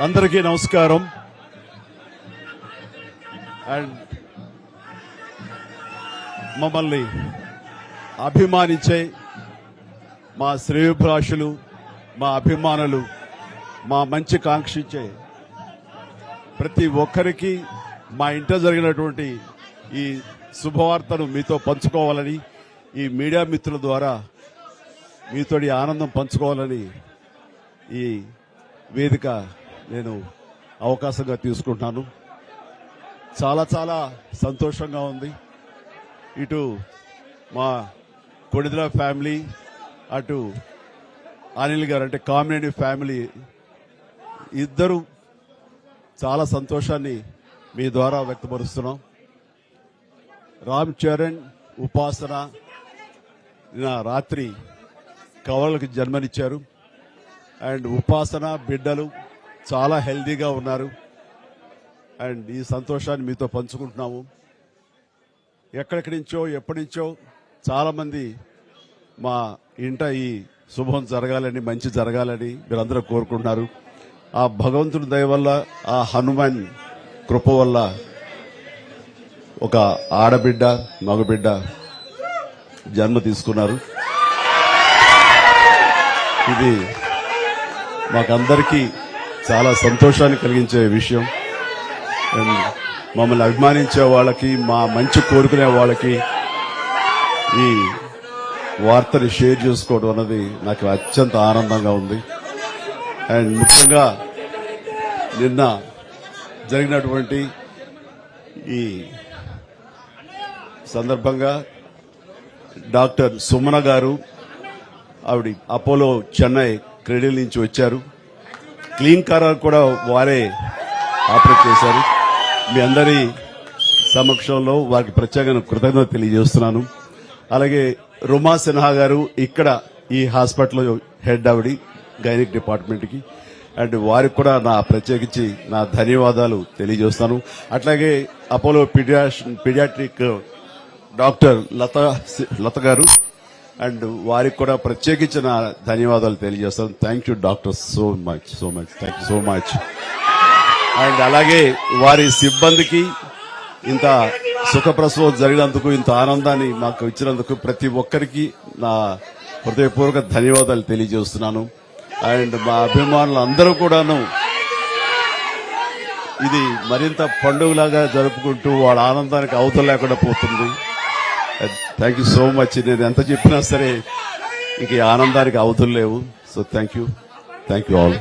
అందరికీ నమస్కారం. అండ్ మమ్మల్ని అభిమానించే మా శ్రేయోభిలాషులు, మా అభిమానులు, మా మంచి కాంక్షించే ప్రతి ఒక్కరికి మా ఇంట జరిగినటువంటి ఈ శుభవార్తను మీతో పంచుకోవాలని, ఈ మీడియా మిత్రుల ద్వారా మీతోటి ఆనందం పంచుకోవాలని ఈ వేదిక నేను అవకాశంగా తీసుకుంటున్నాను. చాలా చాలా సంతోషంగా ఉంది. ఇటు మా కొణిదెల ఫ్యామిలీ, అటు అనిల్ గారు అంటే కామినేని ఫ్యామిలీ ఇద్దరు చాలా సంతోషాన్ని మీ ద్వారా వ్యక్తపరుస్తున్నాం. రామ్ చరణ్, ఉపాసన నిన్న రాత్రి కవలలకు జన్మనిచ్చారు. అండ్ ఉపాసన బిడ్డలు చాలా హెల్దీగా ఉన్నారు. అండ్ ఈ సంతోషాన్ని మీతో పంచుకుంటున్నాము. ఎక్కడెక్కడి నుంచో ఎప్పటి నుంచో చాలా మంది మా ఇంట ఈ శుభం జరగాలని, మంచి జరగాలని మీరందరూ కోరుకుంటున్నారు. ఆ భగవంతుడి దయ వల్ల, ఆ హనుమాన్ కృప వల్ల ఒక ఆడబిడ్డ, మగబిడ్డ జన్మ తీసుకున్నారు. ఇది మాకందరికీ చాలా సంతోషాన్ని కలిగించే విషయం. మమ్మల్ని అభిమానించే వాళ్ళకి, మా మంచి కోరుకునే వాళ్ళకి ఈ వార్తని షేర్ చేసుకోవడం అన్నది నాకు అత్యంత ఆనందంగా ఉంది. అండ్ ముఖ్యంగా నిన్న జరిగినటువంటి ఈ సందర్భంగా డాక్టర్ సుమన గారు, ఆవిడ అపోలో చెన్నై క్రెడిల్ నుంచి వచ్చారు. క్లీన్ కార్ కూడా వారే ఆపరేట్ చేశారు. మీ అందరి సమక్షంలో వారికి ప్రత్యేకంగా కృతజ్ఞత తెలియజేస్తున్నాను. అలాగే రుమా సిన్హా గారు ఇక్కడ ఈ హాస్పిటల్ హెడ్, ఆవిడ గైనిక్ డిపార్ట్మెంట్ కి, అండ్ వారికి కూడా నా ప్రత్యేకించి నా ధన్యవాదాలు తెలియజేస్తాను. అట్లాగే అపోలో పీడియాట్రిక్ డాక్టర్ లత గారు, అండ్ వారికి కూడా ప్రత్యేకించిన ధన్యవాదాలు తెలియజేస్తాను. Thank you doctor, so much thank you so much. And అలాగే వారి సిబ్బందికి ఇంత సుఖప్రసవం జరిగినందుకు, ఇంత ఆనందాన్ని మాకు ఇచ్చినందుకు ప్రతి ఒక్కరికి నా హృదయపూర్వక ధన్యవాదాలు తెలియజేస్తున్నాను. అండ్ మా అభిమానులు అందరూ కూడాను ఇది మరింత పండుగలాగా జరుపుకుంటూ వాళ్ళ ఆనందానికి అవతల లేకుండా పోతుంది. Thank you so much. నేను ఎంత చెప్పినా సరే ఇంక ఆనందానికి అవతులు లేవు. So thank you all.